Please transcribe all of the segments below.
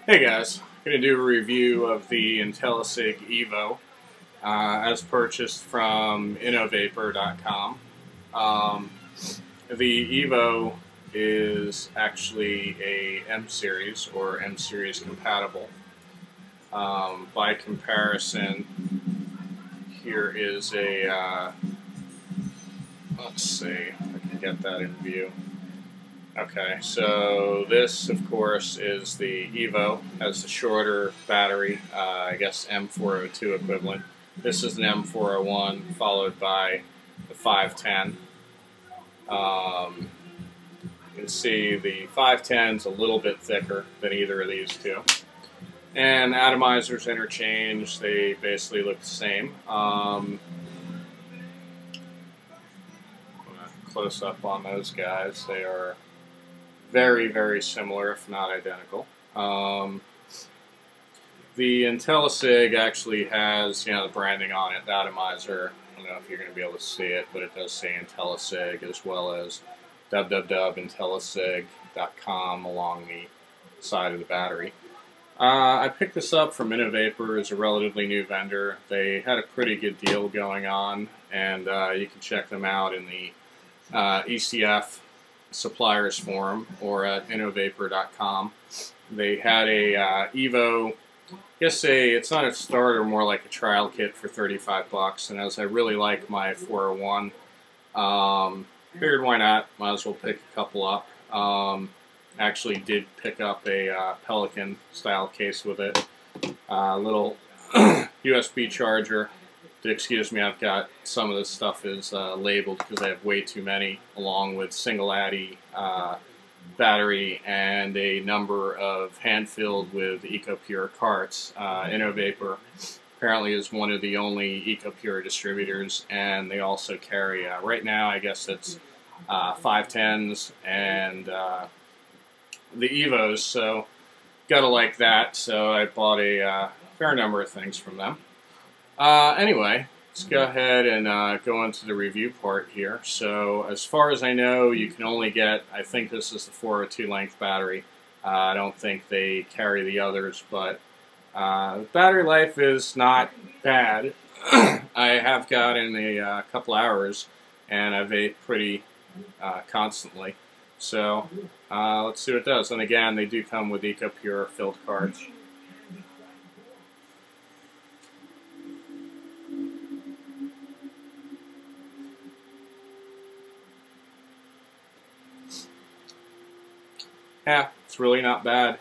Hey guys, I'm going to do a review of the Intellicig EVO as purchased from innovapor.com. The EVO is actually a M series or M series compatible. By comparison, here is a, let's see if I can get that in view. Okay, so this, of course, is the EVO. Has the shorter battery, I guess M402 equivalent. This is an M401 followed by the 510. You can see the 510 is a little bit thicker than either of these two. And atomizers interchange, they basically look the same. Close up on those guys, they are very, very similar, if not identical. The Intellicig actually has, the branding on it, the atomizer. I don't know if you're going to be able to see it, but it does say Intellicig, as well as www.intellicig.com along the side of the battery. I picked this up from Innovapor as a relatively new vendor. They had a pretty good deal going on, and you can check them out in the ECF suppliers forum or at innovapor.com. They had a EVO, it's not a starter, more like a trial kit for 35 bucks, and as I really like my 401, figured why not, might as well pick a couple up. Actually did pick up a Pelican style case with it, little USB charger. Excuse me, I've got some of this stuff is labeled because I have way too many, along with single addy battery and a number of hand-filled with EcoPure carts. Innovapor apparently is one of the only EcoPure distributors, and they also carry, right now I guess it's 510s and the EVOs, so gotta like that, so I bought a fair number of things from them. Anyway, let's go ahead and go into the review part here. So, as far as I know, you can only get, I think this is the 402 length battery. I don't think they carry the others, but battery life is not bad. I have got in a couple hours, and I vape pretty constantly. So, let's see what it does. And again, they do come with EcoPure filled carts. Yeah, it's really not bad.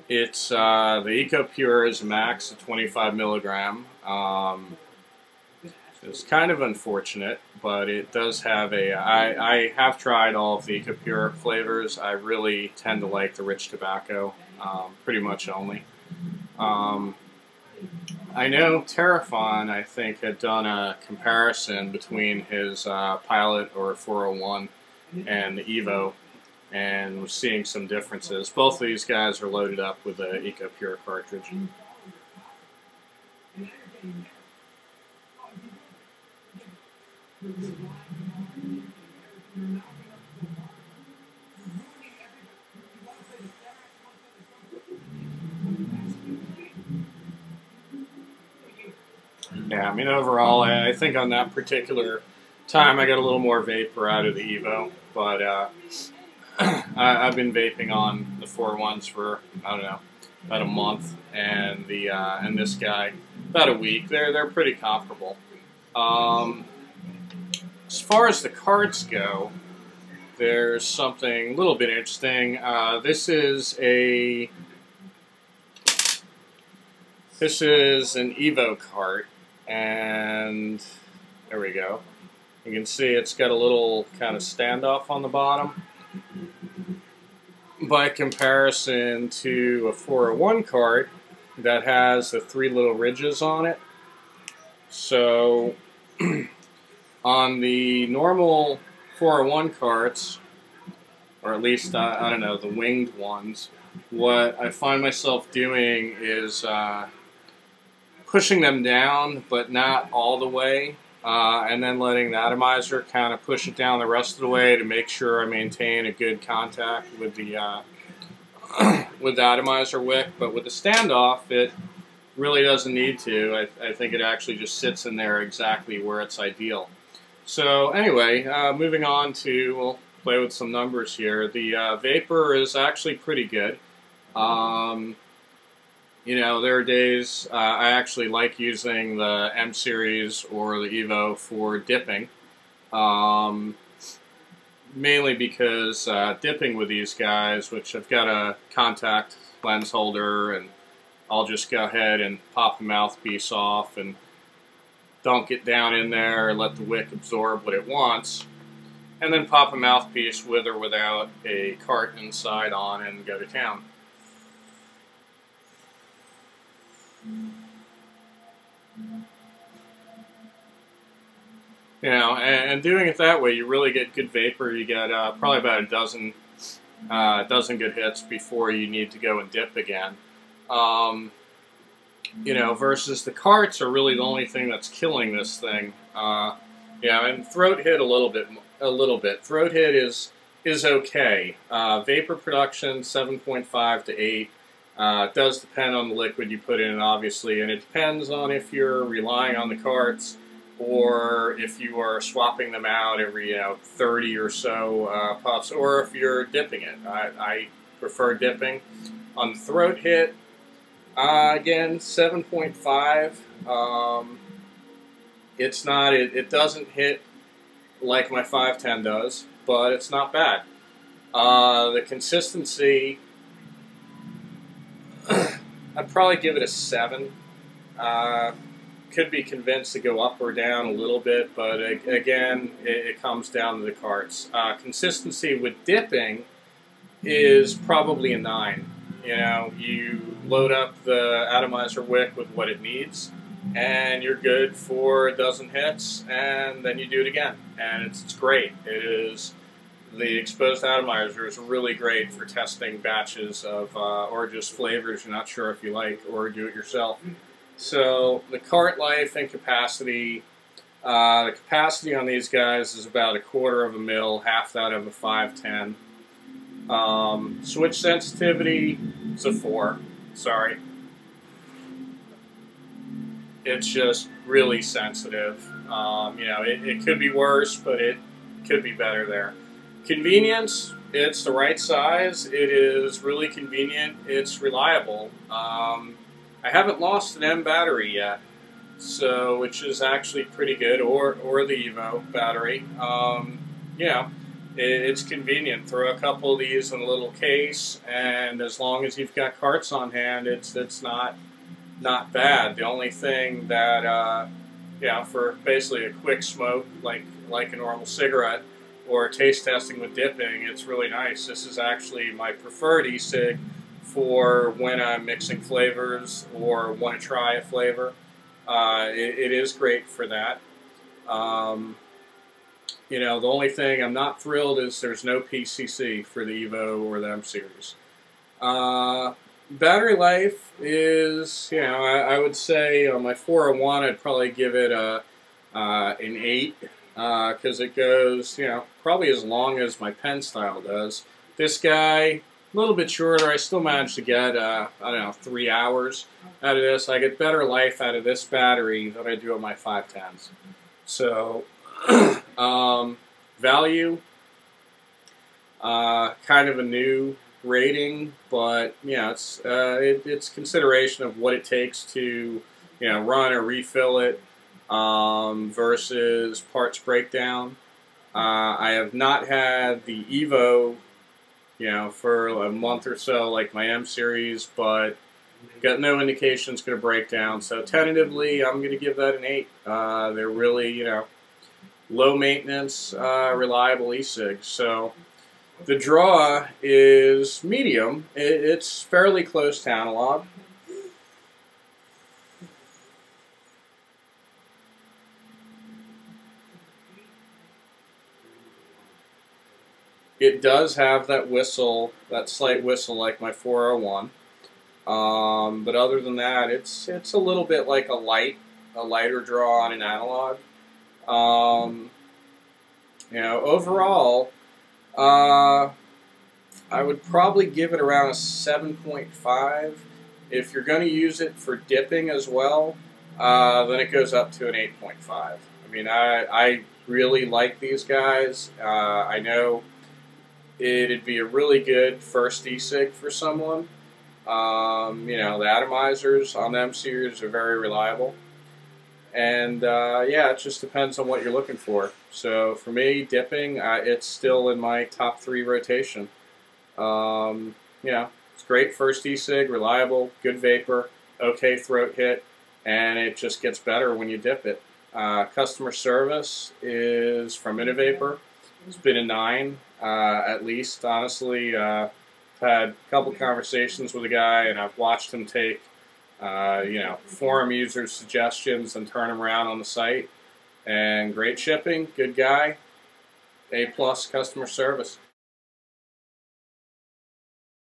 It's the EcoPure is a max of 25 milligram. It's kind of unfortunate, but it does have a. I have tried all of the EcoPure flavors. I really tend to like the rich tobacco, pretty much only. I know Terrafon, I think, had done a comparison between his Pilot or 401 and the EVO, and we're seeing some differences. Both of these guys are loaded up with the EcoPure cartridge. Yeah, I mean, overall, I think on that particular time I got a little more vapor out of the EVO, but I've been vaping on the 401s for, I don't know, about a month, and the and this guy about a week. They're pretty comparable. As far as the carts go, there's something a little bit interesting. This is an EVO cart, and there we go. You can see it's got a little kind of standoff on the bottom. By comparison to a 401 cart that has the three little ridges on it. So on the normal 401 carts, or at least, I don't know, the winged ones, what I find myself doing is pushing them down, but not all the way, and then letting the atomizer kind of push it down the rest of the way to make sure I maintain a good contact with the with the atomizer wick, but with the standoff, it really doesn't need to. I think it actually just sits in there exactly where it's ideal. So anyway, moving on to, we'll play with some numbers here. The vapor is actually pretty good. You know, there are days I actually like using the M series or the EVO for dipping. Mainly because dipping with these guys, which I've got a contact lens holder, and I'll just go ahead and pop the mouthpiece off and dunk it down in there, let the wick absorb what it wants, and then pop a mouthpiece with or without a cart inside on and go to town. You know, and doing it that way, you really get good vapor. You get probably about a dozen good hits before you need to go and dip again. You know, versus the carts are really the only thing that's killing this thing. Yeah, and throat hit a little bit. Throat hit is okay. Vapor production 7.5 to 8. It does depend on the liquid you put in, obviously, and it depends on if you're relying on the carts or if you are swapping them out every 30 or so puffs, or if you're dipping it. I prefer dipping. On the throat hit, again, 7.5. It's not. It doesn't hit like my 510 does, but it's not bad. The consistency, I'd probably give it a 7. Could be convinced to go up or down a little bit, but again, it comes down to the carts. Consistency with dipping is probably a 9. You know, you load up the atomizer wick with what it needs, and you're good for a dozen hits, and then you do it again, and it's great. It is. The exposed atomizer is really great for testing batches of, or just flavors you're not sure if you like, or do it yourself. So the cart life and capacity, the capacity on these guys is about 1/4 of a mil, half that of a 510. Switch sensitivity is a 4. Sorry. It's just really sensitive. You know, it could be worse, but it could be better there. Convenience, it's the right size. It is really convenient. It's reliable. I haven't lost an M battery yet, so which is actually pretty good, or the EVO battery. You know, it's convenient. Throw a couple of these in a little case, and as long as you've got carts on hand, it's not bad. The only thing that yeah, for basically a quick smoke like a normal cigarette, or taste testing with dipping, it's really nice. This is actually my preferred e-cig for when I'm mixing flavors or want to try a flavor. It is great for that. You know, the only thing I'm not thrilled is there's no PCC for the EVO or the M series. Battery life is, you know, I would say on my 401 I'd probably give it an 8. Because it goes, you know, probably as long as my pen style does. This guy, a little bit shorter. I still managed to get, I don't know, 3 hours out of this. I get better life out of this battery than I do on my 510s. So, value, kind of a new rating, but yeah, it's consideration of what it takes to, you know, run or refill it. Versus parts breakdown. I have not had the EVO, you know, for a month or so like my M series, but got no indication it's going to break down. So tentatively, I'm going to give that an 8. They're really, you know, low maintenance, reliable e-cigs. So the draw is medium. It's fairly close to analog. It does have that whistle, that slight whistle like my 401. But other than that, it's a little bit like a lighter draw on an analog. You know, overall, I would probably give it around a 7.5. If you're going to use it for dipping as well, then it goes up to an 8.5. I mean, I really like these guys. I know it'd be a really good first e-cig for someone. You know, the atomizers on the M series are very reliable. And yeah, it just depends on what you're looking for. So for me, dipping, it's still in my top 3 rotation. You know, it's great first e-cig, reliable, good vapor, okay throat hit, and it just gets better when you dip it. Customer service is from Innovapor. It's been a 9, at least, honestly. I've had a couple conversations with a guy, and I've watched him take, you know, forum users' suggestions and turn them around on the site. And great shipping, good guy, A+ customer service.